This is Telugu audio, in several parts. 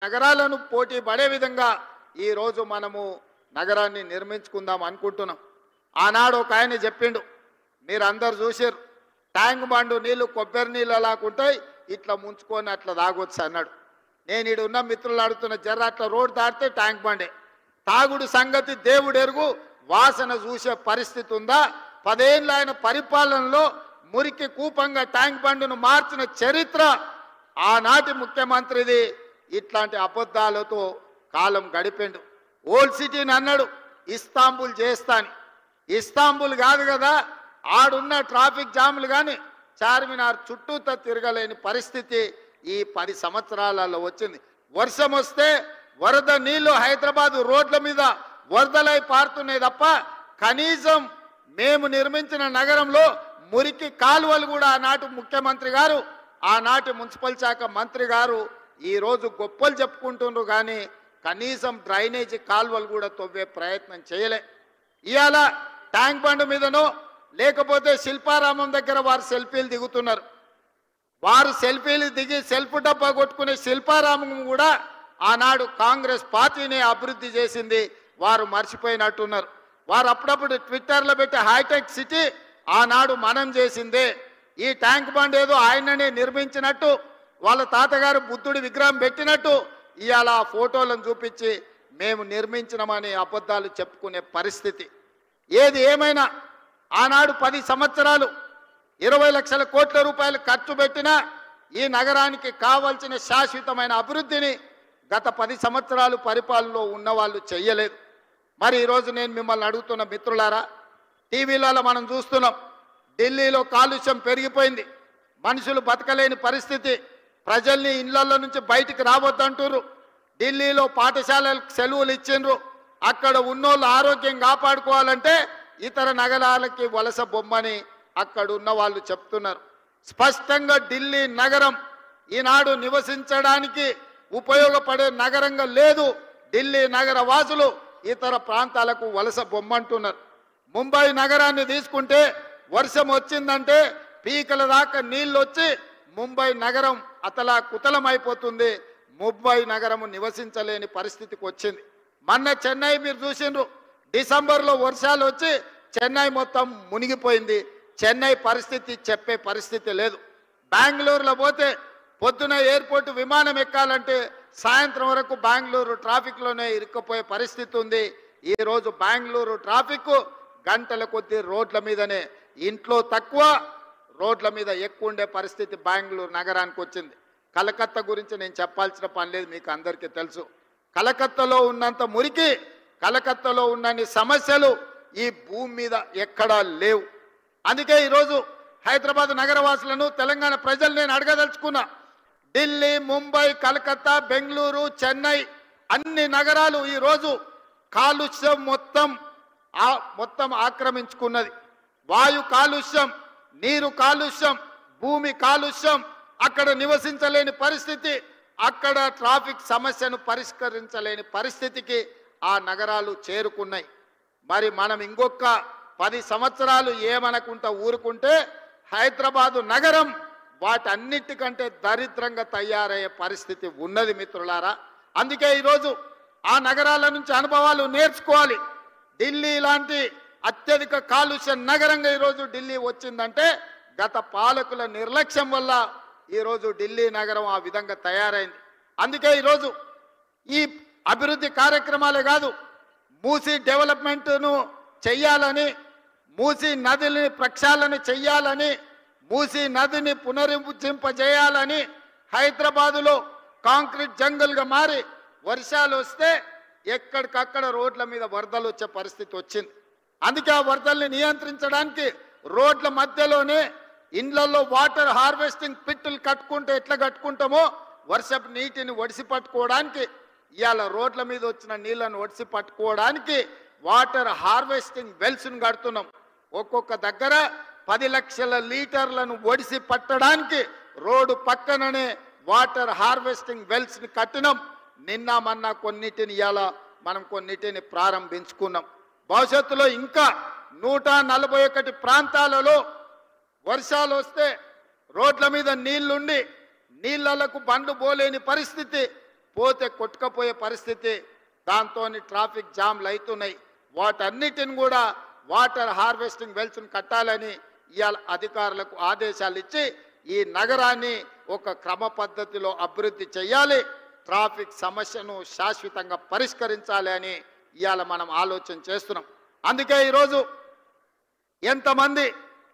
నగరాలను పోటీ పడే విధంగా ఈ రోజు మనము నగరాన్ని నిర్మించుకుందాం అనుకుంటున్నాం. ఆనాడు ఒక ఆయన చెప్పిండు, మీరు అందరు చూసారు, ట్యాంక్ బండు నీళ్లు కొబ్బరి నీళ్ళు అలాకుంటాయి, ఇట్లా ముంచుకొని అట్లా తాగొచ్చు అన్నాడు. నేను ఈడు ఉన్న మిత్రులు అడుగుతున్న, జర్ర అట్లా రోడ్డు దాటితే ట్యాంక్ బండే. తాగుడు సంగతి దేవుడు ఎరుగు, వాసన చూసే పరిస్థితి ఉందా? 10 ఏళ్ళ ఆయన పరిపాలనలో మురికి కూపంగా ట్యాంక్ బండును మార్చిన చరిత్ర ఆనాటి ముఖ్యమంత్రిది. ఇట్లాంటి అబద్ధాలతో కాలం గడిపిండు. ఓల్డ్ సిటీని అన్నాడు ఇస్తాంబుల్ చేస్తాని. ఇస్తాంబుల్ కాదు కదా, ఆడున్న ట్రాఫిక్ జాములు కానీ చార్మినార్ చుట్టూతో తిరగలేని పరిస్థితి ఈ 10 సంవత్సరాలలో వచ్చింది. వర్షం వస్తే వరద నీళ్లు హైదరాబాద్ రోడ్ల మీద వరదలై పారుతున్నాయి తప్ప కనీసం మేము నిర్మించిన నగరంలో మురికి కాలువలు కూడా ఆనాటి ముఖ్యమంత్రి గారు, ఆనాటి మున్సిపల్ శాఖ మంత్రి గారు ఈరోజు గొప్పలు చెప్పుకుంటున్నారు, కానీ కనీసం డ్రైనేజీ కాలువలు కూడా తవ్వే ప్రయత్నం చేయలే. ఇవాళ ట్యాంక్ బండ్ మీదనో లేకపోతే శిల్పారామం దగ్గర వారు సెల్ఫీలు దిగుతున్నారు. వారు సెల్ఫీలు దిగి సెల్ఫ్ డబ్బా కొట్టుకునే శిల్పారామం కూడా ఆనాడు కాంగ్రెస్ పార్టీని అభివృద్ధి చేసింది, వారు మర్చిపోయినట్టున్నారు. వారు అప్పుడప్పుడు ట్విట్టర్లో పెట్టి హైటెక్ సిటీ ఆనాడు మనం చేసిందే. ఈ ట్యాంక్ బండ్ ఏదో ఆయననే నిర్మించినట్టు, వాళ్ళ తాతగారు బుద్ధుడి విగ్రహం పెట్టినట్టు ఇవాళ ఆ ఫోటోలను చూపించి మేము నిర్మించినామని అబద్ధాలు చెప్పుకునే పరిస్థితి. ఏది ఏమైనా ఆనాడు 10 సంవత్సరాలు 20 లక్షల కోట్ల రూపాయలు ఖర్చు పెట్టినా ఈ నగరానికి కావాల్సిన శాశ్వతమైన అభివృద్ధిని గత 10 సంవత్సరాలు పరిపాలనలో ఉన్నవాళ్ళు చెయ్యలేదు. మరి ఈరోజు నేను మిమ్మల్ని అడుగుతున్న మిత్రులారా, టీవీలలో మనం చూస్తున్నాం, ఢిల్లీలో కాలుష్యం పెరిగిపోయింది, మనుషులు బతకలేని పరిస్థితి, ప్రజల్ని ఇళ్లలో నుంచి బయటికి రావద్దంటారు. ఢిల్లీలో పాఠశాలలకు సెలవులు ఇచ్చిండ్రు. అక్కడ ఉన్నోళ్ళు ఆరోగ్యం కాపాడుకోవాలంటే ఇతర నగరాలకి వలస బొమ్మని అక్కడ ఉన్న వాళ్ళు చెప్తున్నారు. స్పష్టంగా ఢిల్లీ నగరం ఈనాడు నివసించడానికి ఉపయోగపడే నగరంగా లేదు. ఢిల్లీ నగర వాసులు ఇతర ప్రాంతాలకు వలస బొమ్మంటున్నారు. ముంబై నగరాన్ని తీసుకుంటే వర్షం వచ్చిందంటే పీకల దాకా నీళ్ళు వచ్చి ముంబై నగరం అతలా కుతలమైపోతుంది. ముంబై నగరము నివసించలేని పరిస్థితికి వచ్చింది. మొన్న చెన్నై మీరు చూసిండ్రు, డిసెంబర్లో వర్షాలు వచ్చి చెన్నై మొత్తం మునిగిపోయింది. చెన్నై పరిస్థితి చెప్పే పరిస్థితి లేదు. బెంగళూరులో పోతే పొద్దున ఎయిర్పోర్ట్ విమానం ఎక్కాలంటే సాయంత్రం వరకు బెంగళూరు ట్రాఫిక్లోనే ఇరుక్కుపోయే పరిస్థితి ఉంది. ఈరోజు బెంగళూరు ట్రాఫిక్ గంటల కొద్దీ రోడ్ల మీదనే, ఇంట్లో తక్కువ రోడ్ల మీద ఎక్కువ ఉండే పరిస్థితి బెంగళూరు నగరానికి వచ్చింది. కలకత్తా గురించి నేను చెప్పాల్సిన పని లేదు, మీకు అందరికీ తెలుసు. కలకత్తాలో ఉన్నంత మురికి, కలకత్తాలో ఉన్నన్ని సమస్యలు ఈ భూమి మీద ఎక్కడా లేవు. అందుకే ఈరోజు హైదరాబాద్ నగరవాసులను, తెలంగాణ ప్రజలు నేను అడగదలుచుకున్నా, ఢిల్లీ, ముంబై, కలకత్తా, బెంగళూరు, చెన్నై అన్ని నగరాలు ఈరోజు కాలుష్యం మొత్తం ఆక్రమించుకున్నది. వాయు కాలుష్యం, నీరు కాలుష్యం, భూమి కాలుష్యం, అక్కడ నివసించలేని పరిస్థితి, అక్కడ ట్రాఫిక్ సమస్యను పరిష్కరించలేని పరిస్థితికి ఆ నగరాలు చేరుకున్నాయి. మరి మనం ఇంకొక 10 సంవత్సరాలు ఏమనకుంటా ఊరుకుంటే హైదరాబాదు నగరం వాటన్నిటికంటే దరిద్రంగా తయారయ్యే పరిస్థితి ఉన్నది మిత్రులారా. అందుకే ఈరోజు ఆ నగరాల నుంచి అనుభవాలు నేర్చుకోవాలి. ఢిల్లీ లాంటి అత్యధిక కాలుష్య నగరంగా ఈరోజు ఢిల్లీ వచ్చిందంటే గత పాలకుల నిర్లక్ష్యం వల్ల ఈరోజు ఢిల్లీ నగరం ఆ విధంగా తయారైంది. అందుకే ఈరోజు ఈ అభివృద్ధి కార్యక్రమాలే కాదు, మూసీ డెవలప్మెంట్ను చెయ్యాలని, మూసీ నదిని ప్రక్షాళన చెయ్యాలని, మూసీ నదిని పునరుజ్జింపజేయాలని హైదరాబాదులో కాంక్రీట్ జంగల్గా మారి వర్షాలు వస్తే ఎక్కడికక్కడ రోడ్ల మీద వరదలు వచ్చే పరిస్థితి వచ్చింది. అందుకే ఆ వరదల్ని నియంత్రించడానికి రోడ్ల మధ్యలోనే ఇండ్లలో వాటర్ హార్వెస్టింగ్ పిట్టులు కట్టుకుంటే ఎట్లా కట్టుకుంటామో వర్షపు నీటిని ఒడిసి పట్టుకోవడానికి, ఇవాళ రోడ్ల మీద వచ్చిన నీళ్లను ఒడిసి పట్టుకోవడానికి వాటర్ హార్వెస్టింగ్ వెల్స్ను కడుతున్నాం. ఒక్కొక్క దగ్గర 10 లక్షల లీటర్లను ఒడిసి పట్టడానికి రోడ్డు పక్కననే వాటర్ హార్వెస్టింగ్ వెల్స్ని కట్టినాం. నిన్న మొన్న కొన్నిటిని ఇవాళ మనం కొన్నిటిని ప్రారంభించుకున్నాం. భవిష్యత్తులో ఇంకా 141 ప్రాంతాలలో వర్షాలు వస్తే రోడ్ల మీద నీళ్లుండి నీళ్లకు బండ్లు పోలేని పరిస్థితి, పోతే కొట్టుకపోయే పరిస్థితి. దాంతో ట్రాఫిక్ జామ్లు అవుతున్నాయి. వాటన్నిటిని కూడా వాటర్ హార్వెస్టింగ్ వెల్స్ను కట్టాలని ఇవాళ అధికారులకు ఆదేశాలు ఇచ్చి ఈ నగరాన్ని ఒక క్రమ పద్ధతిలో అభివృద్ధి చేయాలి, ట్రాఫిక్ సమస్యను శాశ్వతంగా పరిష్కరించాలి అని ఇవాళ మనం ఆలోచన చేస్తున్నాం. అందుకే ఈరోజు ఎంతమంది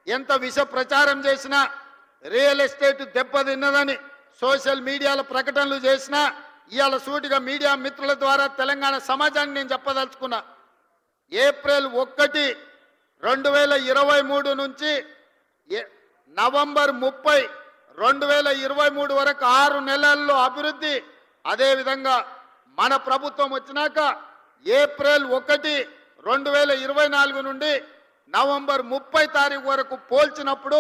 ఎంత విష ప్రచారం చేసినా, రియల్ ఎస్టేట్ దెబ్బతిన్నదని సోషల్ మీడియాలో ప్రకటనలు చేసినా, ఇవాళ సూటిగా మీడియా మిత్రుల ద్వారా తెలంగాణ సమాజానికి నేను చెప్పదలుచుకున్నా, ఏప్రిల్ 1, 2023 నుంచి నవంబర్ 30, 2023 వరకు 6 నెలల్లో అభివృద్ధి. అదేవిధంగా మన ప్రభుత్వం వచ్చినాక ఏప్రిల్ 1, 2024 నుండి నవంబర్ 30 తారీఖు వరకు పోల్చినప్పుడు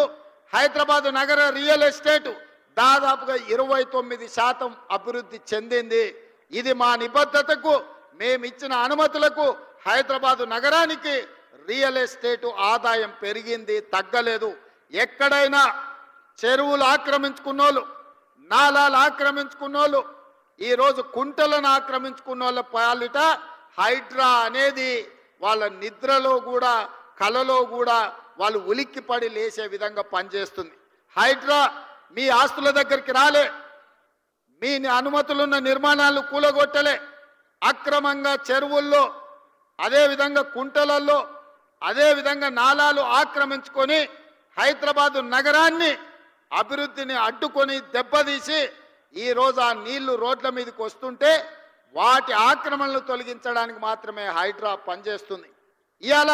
హైదరాబాద్ నగర రియల్ ఎస్టేట్ దాదాపుగా 29% అభివృద్ధి చెందింది. ఇది మా నిబద్ధతకు, మేమిచ్చిన అనుమతులకు హైదరాబాద్ నగరానికి రియల్ ఎస్టేట్ ఆదాయం పెరిగింది, తగ్గలేదు. ఎక్కడైనా చెరువులు ఆక్రమించుకున్నోళ్ళు, నాలాలు ఆక్రమించుకున్నోళ్ళు, ఈరోజు కుంటలను ఆక్రమించుకున్నోళ్ళ పాలిట హైడ్రా అనేది వాళ్ళ నిద్రలో కూడా కలలో కూడా వాళ్ళు ఉలిక్కిపడి లేచే విధంగా పనిచేస్తుంది. హైడ్రా మీ ఆస్తుల దగ్గరికి రాలే, మీ అనుమతులున్న నిర్మాణాలు కూలగొట్టలే, అక్రమంగా చెరువుల్లో, అదేవిధంగా కుంటలలో, అదేవిధంగా నాలాలు ఆక్రమించుకొని హైదరాబాదు నగరాన్ని అభివృద్ధిని అడ్డుకొని దెబ్బతీసి ఈరోజు ఆ నీళ్లు రోడ్ల మీదకి వస్తుంటే వాటి ఆక్రమణలు తొలగించడానికి మాత్రమే హైడ్రా పనిచేస్తుంది. ఇవాళ